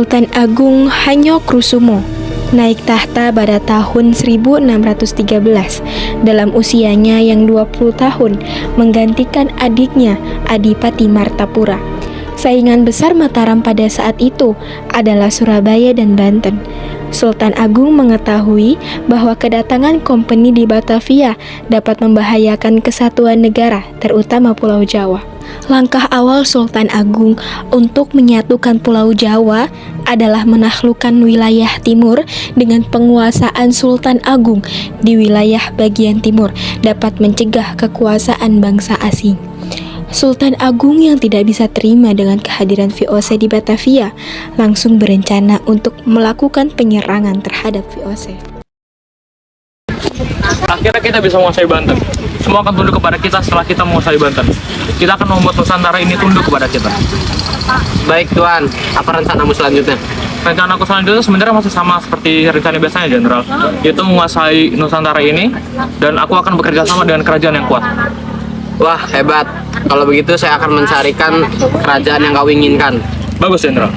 Sultan Agung Hanyokrokusumo naik tahta pada tahun 1613 dalam usianya yang 20 tahun menggantikan adiknya Adipati Martapura. Saingan besar Mataram pada saat itu adalah Surabaya dan Banten. Sultan Agung mengetahui bahwa kedatangan kompeni di Batavia dapat membahayakan kesatuan negara, terutama Pulau Jawa. Langkah awal Sultan Agung untuk menyatukan Pulau Jawa adalah menaklukkan wilayah timur dengan penguasaan Sultan Agung di wilayah bagian timur dapat mencegah kekuasaan bangsa asing. Sultan Agung yang tidak bisa terima dengan kehadiran VOC di Batavia langsung berencana untuk melakukan penyerangan terhadap VOC. Akhirnya kita bisa menguasai Banten. Semua akan tunduk kepada kita setelah kita menguasai Banten. Kita akan membuat Nusantara ini tunduk kepada kita. Baik Tuan, apa rencanamu selanjutnya? Rencana aku selanjutnya sebenarnya masih sama seperti rencana biasanya, Jenderal. Yaitu menguasai Nusantara ini, dan aku akan bekerja sama dengan kerajaan yang kuat. Wah, hebat. Kalau begitu saya akan mencarikan kerajaan yang kau inginkan. Bagus, Jenderal.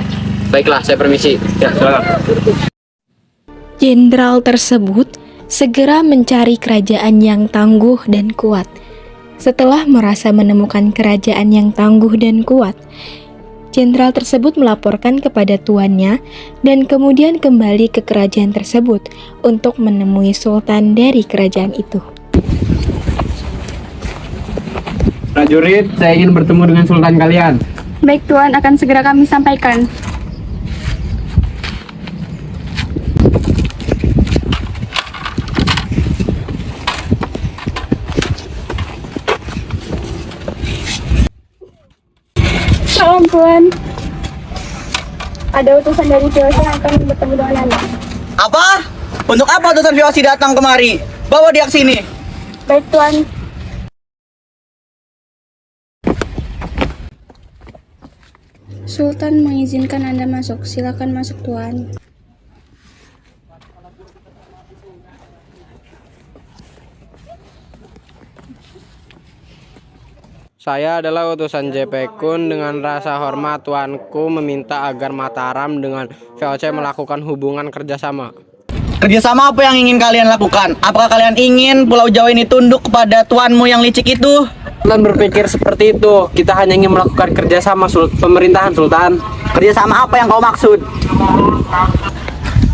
Baiklah, saya permisi. Ya, silakan. Jenderal tersebut segera mencari kerajaan yang tangguh dan kuat. Setelah merasa menemukan kerajaan yang tangguh dan kuat, jenderal tersebut melaporkan kepada tuannya dan kemudian kembali ke kerajaan tersebut untuk menemui sultan dari kerajaan itu. Prajurit, saya ingin bertemu dengan sultan kalian. Baik Tuan, akan segera kami sampaikan. Salam Tuan. Ada utusan dari VOC yang akan bertemu dengan Anda. Apa? Untuk apa utusan VOC datang kemari? Bawa dia ke sini. Baik Tuan. Sultan mengizinkan Anda masuk. Silakan masuk Tuan. Saya adalah utusan JP Kun. Dengan rasa hormat tuanku meminta agar Mataram dengan VOC melakukan hubungan kerjasama. Kerjasama apa yang ingin kalian lakukan? Apakah kalian ingin Pulau Jawa ini tunduk kepada tuanmu yang licik itu? Sultan berpikir seperti itu. Kita hanya ingin melakukan kerjasama pemerintahan, Sultan. Kerjasama apa yang kau maksud?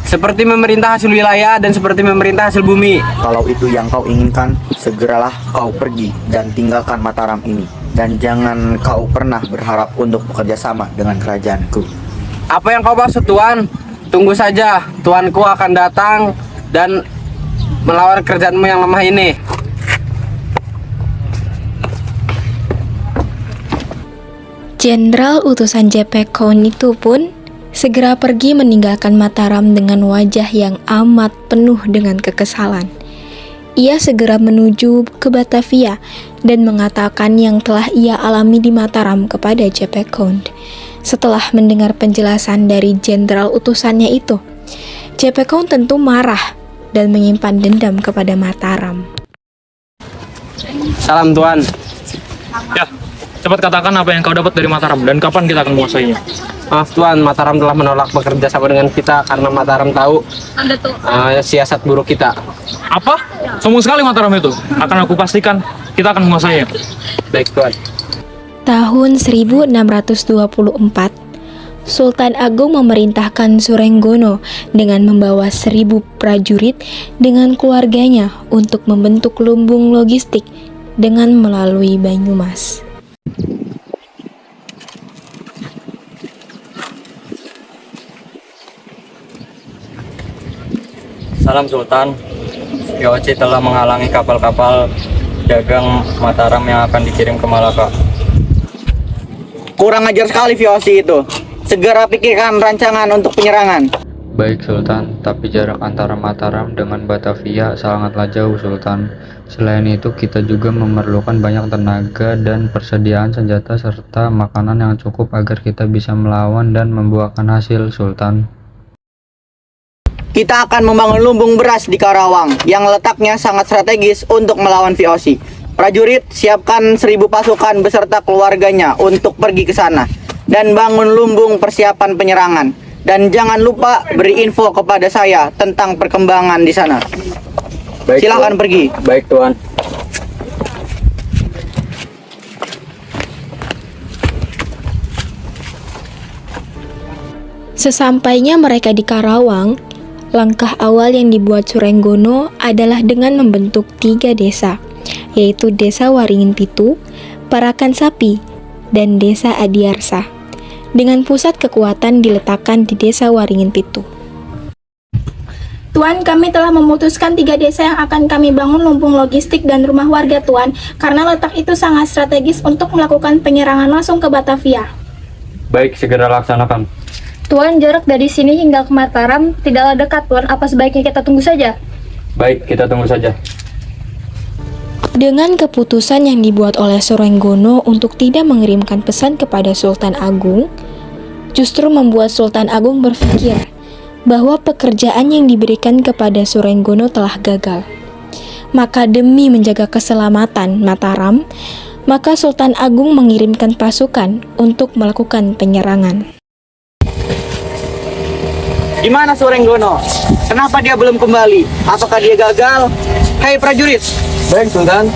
Seperti memerintah hasil wilayah dan seperti memerintah hasil bumi. Kalau itu yang kau inginkan, segeralah kau pergi dan tinggalkan Mataram ini. Dan jangan kau pernah berharap untuk bekerja sama dengan kerajaanku. Apa yang kau maksud, Tuan? Tunggu saja, tuanku akan datang dan melawan kerajaanmu yang lemah ini. Jenderal utusan JP Kun itu pun segera pergi meninggalkan Mataram dengan wajah yang amat penuh dengan kekesalan. Ia segera menuju ke Batavia dan mengatakan yang telah ia alami di Mataram kepada JP Kun. Setelah mendengar penjelasan dari jenderal utusannya itu, JP Kun tentu marah dan menyimpan dendam kepada Mataram. Salam, Tuan. Ya, cepat katakan apa yang kau dapat dari Mataram dan kapan kita akan menguasainya. Maaf Tuan, Mataram telah menolak bekerja sama dengan kita karena Mataram tahu siasat buruk kita. Apa? Sombong sekali Mataram itu. Akan aku pastikan kita akan menguasainya. Baik Tuan. Tahun 1624, Sultan Agung memerintahkan Surenggono dengan membawa 1000 prajurit dengan keluarganya untuk membentuk lumbung logistik dengan melalui Banyumas. Salam Sultan, VOC telah menghalangi kapal-kapal dagang Mataram yang akan dikirim ke Malaka. Kurang ajar sekali VOC itu. Segera pikirkan rancangan untuk penyerangan. Baik Sultan, tapi jarak antara Mataram dengan Batavia sangatlah jauh Sultan. Selain itu kita juga memerlukan banyak tenaga dan persediaan senjata serta makanan yang cukup agar kita bisa melawan dan membuahkan hasil Sultan. Kita akan membangun lumbung beras di Karawang yang letaknya sangat strategis untuk melawan VOC. Prajurit, siapkan 1000 pasukan beserta keluarganya untuk pergi ke sana dan bangun lumbung persiapan penyerangan. Dan jangan lupa beri info kepada saya tentang perkembangan di sana. Silahkan pergi. Baik, Tuan. Sesampainya mereka di Karawang, langkah awal yang dibuat Surenggono adalah dengan membentuk 3 desa, yaitu Desa Waringin Pitu, Parakan Sapi, dan Desa Adiarsa. Dengan pusat kekuatan diletakkan di Desa Waringin Pitu. Tuan, kami telah memutuskan 3 desa yang akan kami bangun lumbung logistik dan rumah warga, Tuan, karena letak itu sangat strategis untuk melakukan penyerangan langsung ke Batavia. Baik, segera laksanakan. Tuan, jarak dari sini hingga ke Mataram tidaklah dekat, Tuan. Apa sebaiknya kita tunggu saja? Baik, kita tunggu saja. Dengan keputusan yang dibuat oleh Surenggono untuk tidak mengirimkan pesan kepada Sultan Agung, justru membuat Sultan Agung berpikir bahwa pekerjaan yang diberikan kepada Surenggono telah gagal. Maka demi menjaga keselamatan Mataram, maka Sultan Agung mengirimkan pasukan untuk melakukan penyerangan. Gimana Surenggono? Kenapa dia belum kembali? Apakah dia gagal? Hei prajurit, Baik, Sultan.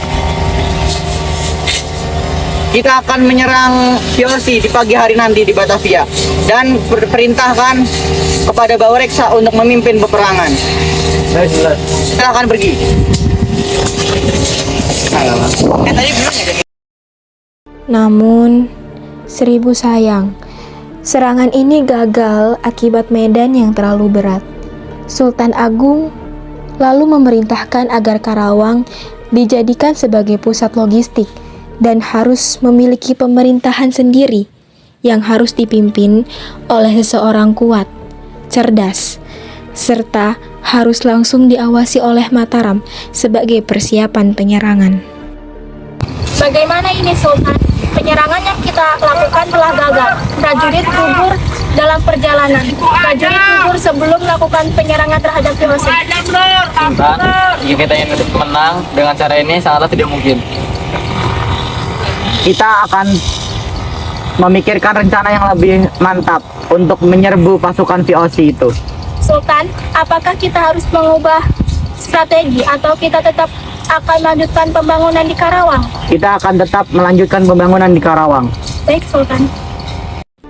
kita akan menyerang VOC di pagi hari nanti di Batavia dan perintahkan kepada Bawareksa untuk memimpin peperangan. Baik, Sultan. Silahkan pergi. Tadi belum ya? Namun, seribu sayang, serangan ini gagal akibat medan yang terlalu berat. Sultan Agung lalu memerintahkan agar Karawang dijadikan sebagai pusat logistik dan harus memiliki pemerintahan sendiri yang harus dipimpin oleh seseorang kuat, cerdas, serta harus langsung diawasi oleh Mataram sebagai persiapan penyerangan. Bagaimana ini, Sultan? Penyerangan yang kita lakukan telah gagal. Prajurit gugur dalam perjalanan. Prajurit gugur sebelum melakukan penyerangan terhadap VOC. Sultan, jika kita ingin menang dengan cara ini sangatlah tidak mungkin. Kita akan memikirkan rencana yang lebih mantap untuk menyerbu pasukan VOC itu. Sultan, apakah kita harus mengubah strategi atau kita tetap akan melanjutkan pembangunan di Karawang? Kita akan tetap melanjutkan pembangunan di Karawang. Baik, Sultan.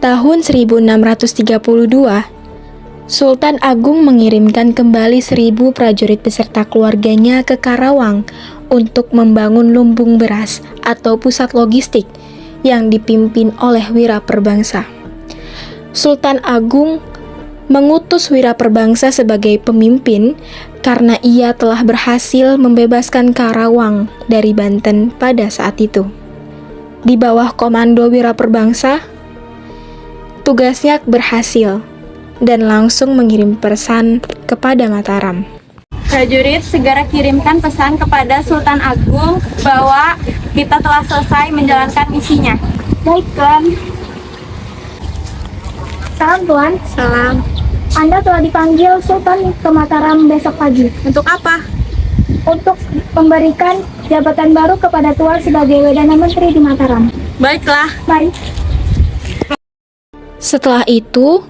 Tahun 1632, Sultan Agung mengirimkan kembali 1.000 prajurit beserta keluarganya ke Karawang untuk membangun lumbung beras atau pusat logistik yang dipimpin oleh Wiraperbangsa. Sultan Agung mengutus Wiraperbangsa sebagai pemimpin karena ia telah berhasil membebaskan Karawang dari Banten pada saat itu. Di bawah komando Wiraperbangsa, tugasnya berhasil dan langsung mengirim pesan kepada Mataram. Prajurit, segera kirimkan pesan kepada Sultan Agung bahwa kita telah selesai menjalankan misinya. Baik, Tuan. Salam, Tuan. Salam. Anda telah dipanggil Sultan ke Mataram besok pagi Untuk apa? untuk memberikan jabatan baru kepada Tuan sebagai Wedana Menteri di Mataram. Baiklah. Baik. Setelah itu,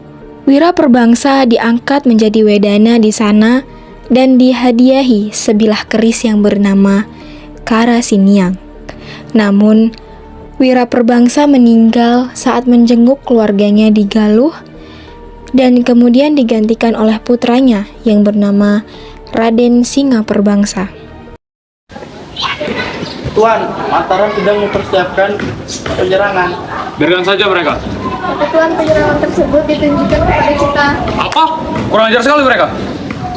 Wiraperbangsa diangkat menjadi wedana di sana dan dihadiahi sebilah keris yang bernama Karasiniang. Namun, Wiraperbangsa meninggal saat menjenguk keluarganya di Galuh dan kemudian digantikan oleh putranya yang bernama Raden Singaperbangsa. Tuan, Mataram sedang mempersiapkan penyerangan. Biarkan saja mereka. Tuan, penyerangan tersebut ditunjukkan kepada kita. Apa? Kurang ajar sekali mereka.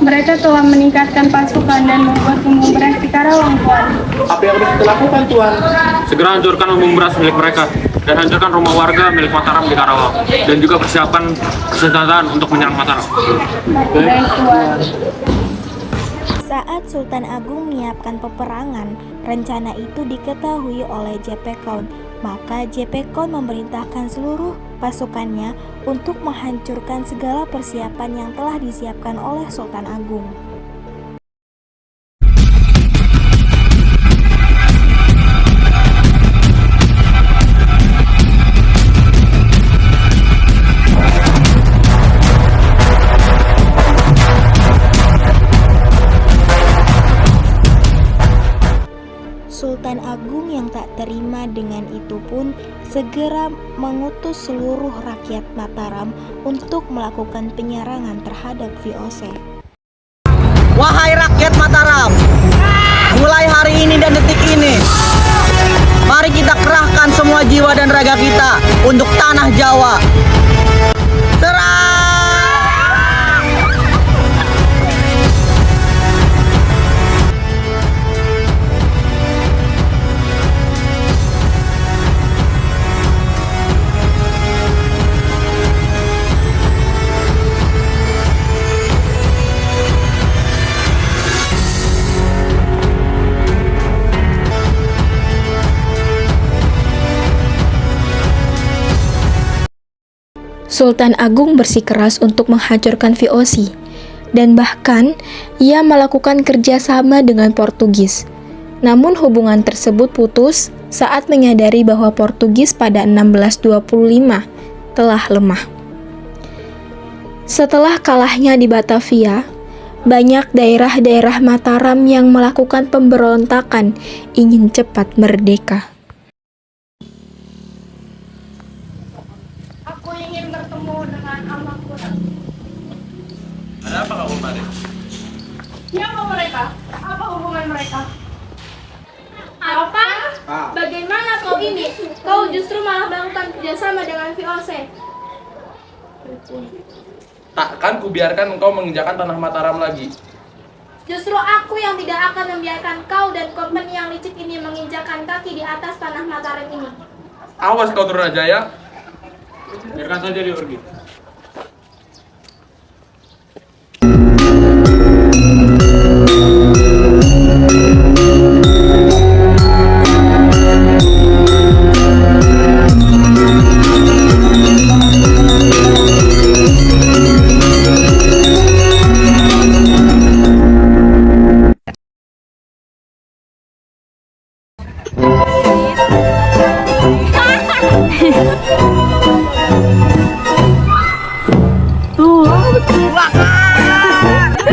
Mereka telah meningkatkan pasukan dan membuat lumbung beras di Karawang, Tuan. Apa yang harus kita lakukan, Tuan? Segera hancurkan lumbung beras milik mereka dan hancurkan rumah warga milik Mataram di Karawang dan juga persiapan kesenjataan untuk menyerang Mataram. Baik, Tuan. Saat Sultan Agung menyiapkan peperangan, rencana itu diketahui oleh Jepekon. Maka Jepekon memerintahkan seluruh pasukannya untuk menghancurkan segala persiapan yang telah disiapkan oleh Sultan Agung. Istana dengan itu pun segera mengutus seluruh rakyat Mataram untuk melakukan penyerangan terhadap VOC. Wahai rakyat Mataram, mulai hari ini dan detik ini, mari kita kerahkan semua jiwa dan raga kita untuk tanah Jawa. Serang! Sultan Agung bersikeras untuk menghancurkan VOC, dan bahkan ia melakukan kerjasama dengan Portugis. Namun hubungan tersebut putus saat menyadari bahwa Portugis pada 1625 telah lemah. Setelah kalahnya di Batavia, banyak daerah-daerah Mataram yang melakukan pemberontakan ingin cepat merdeka. Aku ingin bertemu dengan Amakura. Ada apa kamu kemarin? Siapa mereka? Apa hubungan mereka? Apa? Bagaimana kau ini? Kau justru malah melakukan kerjasama dengan VOC. Takkan kubiarkan engkau menginjakan tanah Mataram lagi. Justru aku yang tidak akan membiarkan kau dan kompeni yang licik ini menginjakan kaki di atas tanah Mataram ini. Awas kau Trunajaya. Biarkan saja dia pergi.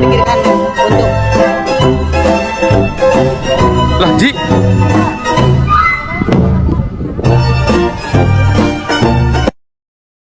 Dipikirkan untuk Lah, Ji,